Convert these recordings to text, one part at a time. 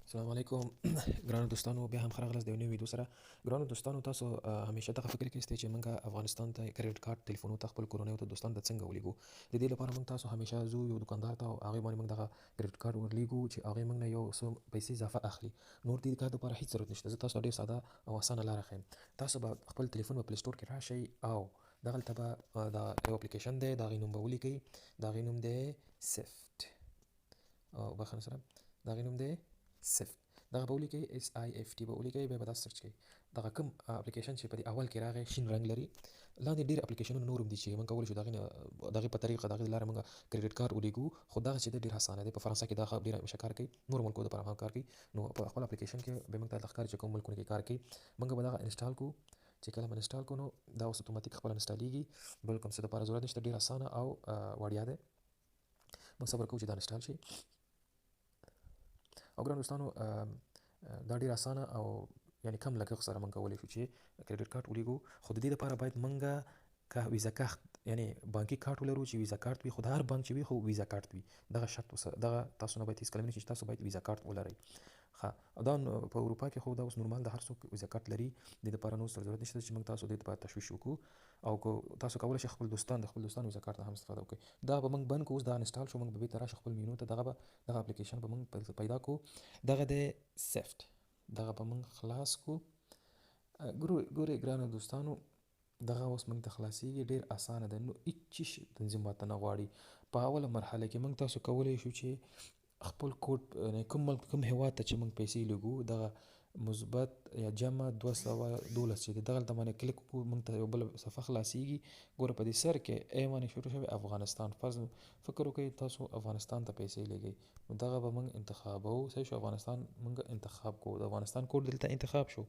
السلام علیکم ګرانو دوستانو، بیا هم ښه راغلاست د یو نوي ویډیو سره. ګرانو دوستانو، تاسو همیشه دغه فکر کې استئ چې موږ افغانستان ته کریډټ کارت ټلیفونونو ته خپل کورنیو ته دوستانو ته څنګه ولیږو. د دې لپاره موږ تاسو همیشه ځو یو دکاندار ته او هغې باندې موږ دغه کریډټ کارت ورلیږو چې هغې موږ نه یو څه پیسې اضافه اخلي. نور دې کار دپاره هیڅ ضرورت نشته. زه تاسو ته ډېر ساده او اسانه لاره ښیم. تاسو به خپل تلیفون په پلی سټور کې راشئ او دغلته به دا یو اپلیکیشن دی، د هغې نوم به ولیکئ. د هغې نوم دی سفټ او بخښنه سره د هغې نوم دی سفټ. دغه به ولیکئ، اس آی اف ټي به ولیکئ، بیا به داسې سرچ کړئ. دغه کوم اپلیکیشن چې په دې اول کې راغی شین رنګ لري، لاندې ډېر اپلیکیشنونه نور هم دي چې موږ کولی شو د هغې په طریقه د هغې له لارې موږ کریډټ کارت ولیږو. خو دغه چې دی ډېر اسانه دی. په فرانسه کې دا ډېر همیشه کار کوي، نورو ملکو دپاره هم کار کوي. نو په خپل اپلیکیشن کې به موږ ته درته ښکاري چې کوم ملکونه کې کار کوي. موږ به دغه انسټال کړو. چې کله به انسټال کړو نو دا اوس اتوماتیک خپله انسټالیږي. بل کوم څه دپاره ضرورت نشته، ډېر اسانه او وړیا دی. موږ صبر کوو چې دا انسټال شي. او ګرانو دوستانو، دا ډېر اسانه او یعنې کم لګښت سره موږ کولی شو چې کریډټ کارت ولیږو. خو د دې لپاره باید موږ که ویزا کارت یعنې بانکي کارت ولرو چې ویزا کارت وي، خو د هر بانک چې وي خو ویزا کارت وي. دغه شرط دغه تاسو نه باید هېڅکله ونیسي چې تاسو باید ویزا کارت ولرئ. ښه، دا په اروپا کې خو دا اوس نورمال د هر څوک ویزا کارت لري. دې دپاره نور ضرورت نشته چې موږ تاسو دې دپاره تشویش وکړو. او که تاسو کولی شئ خپل دوستانو ویزا کارت نه هم استفاده وکړئ. دا به موږ بند کړو. اوس دا انسټال شو، موږ به بېرته راشو خپل مینو ته. دغه اپلیکیشن به موږ پیدا کړو. دغه دی سفټ. دغه به موږ خلاص کړو. ګورئ ګرانو دوستانو، دغه اوس موږ ته خلاصیږي. ډېر اسانه ده. نو هېڅ چیز تنظیم ماته نه غواړي. په اوله مرحله کې موږ تاسو کولی شو چې خپل کوډ کوم ملک کوم هېواد ته چې موږ پیسې لیږو، دغه مثبت یا جمع 212 چې دی دغلته باندې کلیک وکړو. موږ ته یو بله صفحه خلاصیږي. ګوره په دې سر کې ای باندې شروع شوی افغانستان. فکر وکړئ تاسو افغانستان ته پیسې لیږئ، نو دغه به موږ انتخابوو. صحیح شو، افغانستان موږ انتخاب کړو. د افغانستان کوډ دلته انتخاب شو.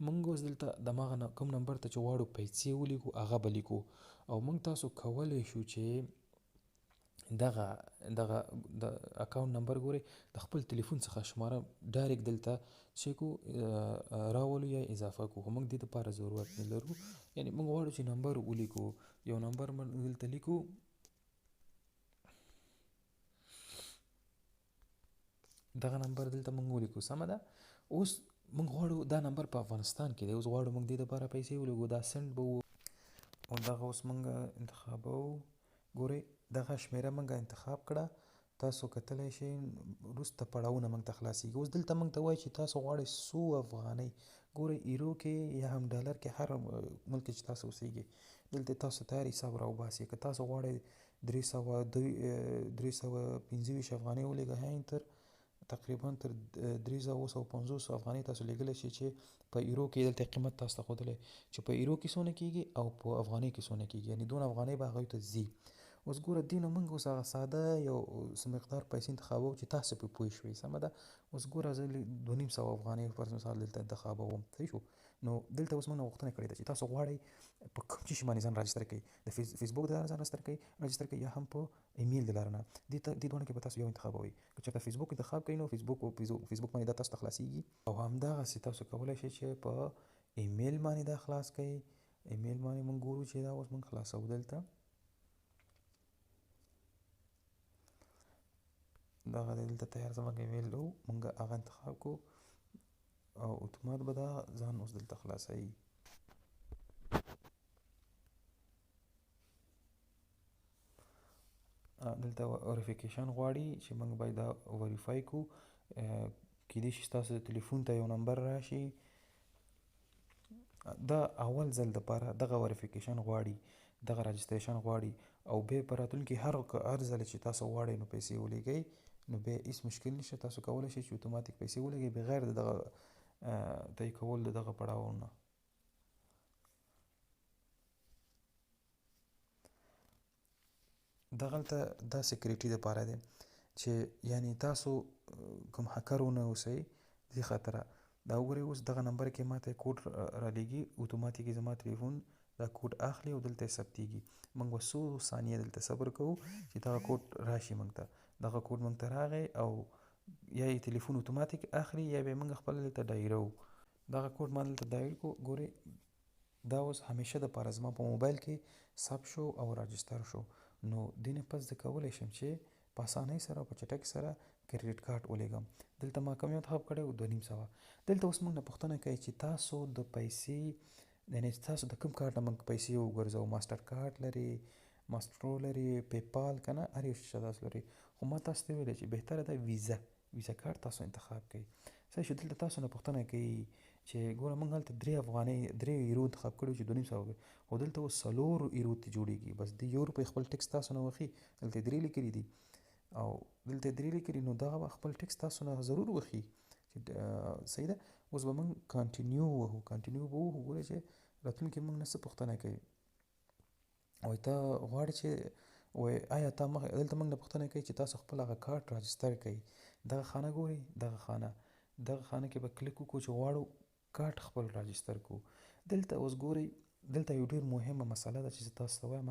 موږ اوس دلته دماغه کوم نمبر ته چې غواړو پیسې ولیږو هغه به لیکو. او موږ تاسو کولی شو چې دغه د اکاونټ نمبر ګورئ، د خپل تلیفون څخه شماره ډایرکټ دلته څه کړو، راولو یا اضافه کړو. خو موږ دې دپاره ضرورت نه لرو. یعنې موږ غواړو چې نمبر ولیکو. یو نمبر دلته لیکو. دغه نمبر دلته موږ ولیکو. سمه ده. اوس موږ غواړو دا نمبر په افغانستان کې دی. اوس غواړو موږ دې دپاره پیسې ولیږو. دا سنډ به او دغه اوس موږ انتخابوو. ګورئ دغه شمېره موږ انتخاب کړه. تاسو کتلی شئ وروسته پړاوونه موږ ته خلاصیږي. اوس دلته موږ ته وایي چې تاسو غواړئ څو افغانۍ. ګورئ ایرو کې یا هم ډالر کې، هر ملک کې چې تاسو اوسیږئ دلته تاسو تیار حساب راوباسئ. که تاسو غواړئ 325 افغانۍ ولیږئ، تر تقریبا تر 350 افغانۍ تاسو لیږلی شئ چې په ایرو کې دلته قیمت تاسو ته ښودلی چې په ایرو کې څونه کېږي او په افغانۍ کې څونه کېږي. یعنې دونه افغانۍ به هغوی ته ځي. اوس ګوره دې نه موږ اوس هغه ساده یو څه مقدار پیسې انتخابوو چې تاسو پرې پوه شوئ. سمه ده. اوس ګوره زه 2500 افغانۍ پر مثال دلته انتخابوم. صحیح شو. نو دلته اوس موږ نه غوښتنه کړې ده چې تاسو غواړئ په کوم شي باندې ځان راجستر کړئ. د فیسبوک د لارې ځان راجستر کړئ یا هم په ایمیل د لارې نه. دې دواړو کې به تاسو یو انتخابوئ. که چېرته فیسبوک انتخاب کړئ نو فیسبوک باندې دا تاسو ته خلاصیږي. او همدغسې تاسو کولی شئ چې په ایمیل باندې دا خلاص کړئ. ایمیل باندې موږ ګورو چې دا اوس موږ خلاصوو. دلته دغه دلته تیار زموږ ایمیل و، موږ هغه انتخاب کړو او اتومات به دا ځان اوس دلته خلاصوي. دلته وریفیکیشن غواړي چې موږ باید دا وریفای کړو. کیدای شي ستاسو تلیفون ته یو نمبر راشي. دا اول ځل دپاره دغه وریفیکیشن غواړي، دغه راجستریشن غواړي. او بیا په راتلونکي هر ځل چې تاسو غواړئ نو پیسې ولیږئ، نو بیا هېڅ مشکل نشته. تاسو کولی شئ چې اتوماتیک پیسې ولیږئ بغیر د دغه طی کول د دغه پړاوونو. دغلته دا سیکریټي دپاره دی چې یعنې تاسو کوم هکر ونه اوسئ. دې خاطره دا وګورئ. اوس دغه نمبر کې ماته کوډ رالیږي، اتوماتیکي زما تلیفون دا کوډ اخلي او دلته یې ثبتیږي. موږ به څو ثانیې دلته صبر کوو چې دغه کوډ راشي موږ ته. دغه کوډ موږ ته راغی او یا یې تلیفون اتوماتیک اخلي یا به موږ خپله دلته ډایروو. دغه کوډ ما دلته ډایل کړو. ګورئ دا اوس همیشه دپاره زما په موبایل کې ثبت شو او راجستر شو. نو دې نه پس زه کولی شم چې په اسانۍ سره او په چټکۍ سره کریډټ کارت ولېږم. دلته ما کم انتخاب کړی و 2500. دلته اوس موږ نه پوښتنه کوي چې تاسو د پیسې یعنې تاسو د کوم کارت نه موږ پیسې وګرځوو، ماسټر کارت لري، ماسټرو لري، پیپال که نه هر یو شی تاسو لري. خو ما تاسو ته ویلی چې بهتره ده ویزا کارت تاسو انتخاب کړئ. صحیح شو. دلته تاسو نه پوښتنه کوي چې ګوره موږ هلته 3 افغانۍ 3 یورو انتخاب کړي چې 2500 خو دلته اوس 4 یورو ته جوړېږي. بس د یورو په خپل ټکس تاسو نه وخي، دلته 3 لیکلي دي او دلته 3 لیکلي، نو دغه خپل ټکس تاسو نه ضرور وخي چې صحیح ده. اوس به موږ کانټینیو وهو ګوره چې راتلونکي موږ نه څه پوښتنه کوي وایي ته غواړې چې وایي آیا تا دلته موږ نه پوښتنه کوي چې تاسو خپل هغه کارت راجستر کړئ. دغه خانه ګورئ، دغه خانه کې به کلیک وکړو چې غواړو کارت خپل راجستر کړو. دلته اوس ګورئ، دلته یو ډېر مهمه مسله ده چې زه تاسو ته وایم.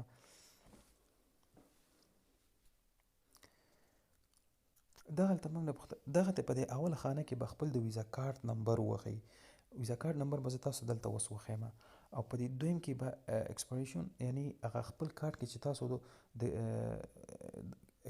دغلته موږ نه دغه په دې اوله خانه کې به خپل د ویزا کارت نمبر ووهئ. ویزا کارت نمبر به زه تاسو دلته اوس وښیم او په دې دویم کې به ایکسپایریشن یعنی هغه خپل کارت کې چې تاسو د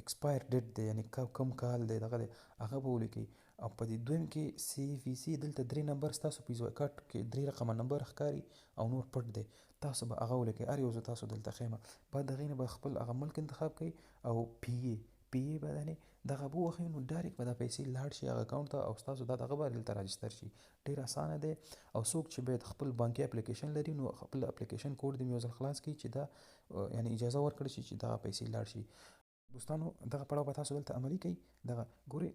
ایکسپایر ډیټ دی یعنی کوم کال دی دغه دی هغه به ولیکئ. او په دې دویم کې CVC دلته 3 نمبر ستاسو په ویزا کارت کې 3 رقمه نمبر ښکاري او نور پټ دی، تاسو به هغه ولیکئ. هر یو زه تاسو دلته ښیم. بعد د هغې نه به خپل هغه ملک انتخاب کړئ او پی ای به یعنې دغه به ووهئ نو ډایرکټ به دا پیسې لاړ شي هغه اکاونټ ته او ستاسو دا دغه به دلته راجستر شي. ډېر اسانه دی. او څوک چې باید خپل بانکي اپلیکیشن لري نو خپل اپلیکیشن کوډ دې یو ځل خلاص کړي چې دا یعنی اجازه ورکړي شي چې دغه پیسې لاړ شي. دوستانو دغه پړاو به تاسو دلته عملي کړئ. دغه ګورئ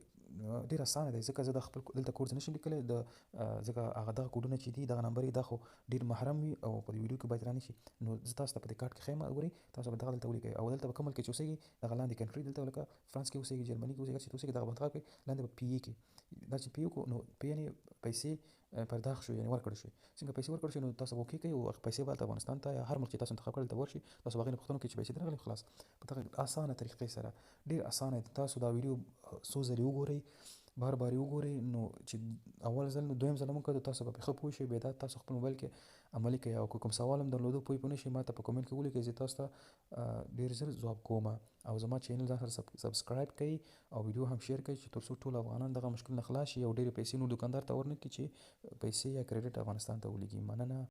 ډېر اسانه دی ځکه زه د خپل دلته کوډ نشم لیکلی ځکه هغه دغه کوډونه چې دي دغه نمبر یې دا خو ډېر محرم وي او په ویډیو کې باید رانشي. نو زه تاسو ته په دې کارت کې ښیم ګورئ تاسو به دغه دلته ولیکئ او دلته به کوم ملک کې چې اوسېږئ دغه لاندې کنټري دلته لکه فرانس کې اوسېږئ، جرمني کې اوسېږئ، هر چېرته اوسېږئ دغه به انتخاب کړئ. لاندې به پی ای کې دا چې پی ای وکړو نو پی یعنې پیسې پرداخت شو یعنې ورکړل شوې. څنګه پیسې ورکړل شي نو تاسو به اوکې کوئ او پیسې به هلته افغانستان ته یا هر ملک چې تاسو انتخاب کړی دلته ورشي. تاسو به هغې نه پوښتنه وکړئ چې پیسې درغلې خلاص. په دغه اسانه طریقې سره ډېر اسانه دی. تاسو دا ویډیو څو ځلې وګورئ، بار بار یې وګورئ نو چې اول ځل نو دویم ځل هم وکړو تاسو به ښه پوه شئ. بیا دا تاسو خپل موبایل کې عملي کړئ او که کوم سوال هم درلودو پوه نه شئ ما ته په کومنټ کې ولیکئ. زه تاسو ته ډېر ژر ځواب کوم. او زما چینل ځان سره سبسکرایب کړئ او ویډیو هم شیر کړئ چې تر څو ټول افغانان دغه مشکل نه خلاص شي او ډېرې پیسې نور دوکاندار ته ورنکړي چې پیسې یا کریډټ افغانستان ته ولیږي. مننه.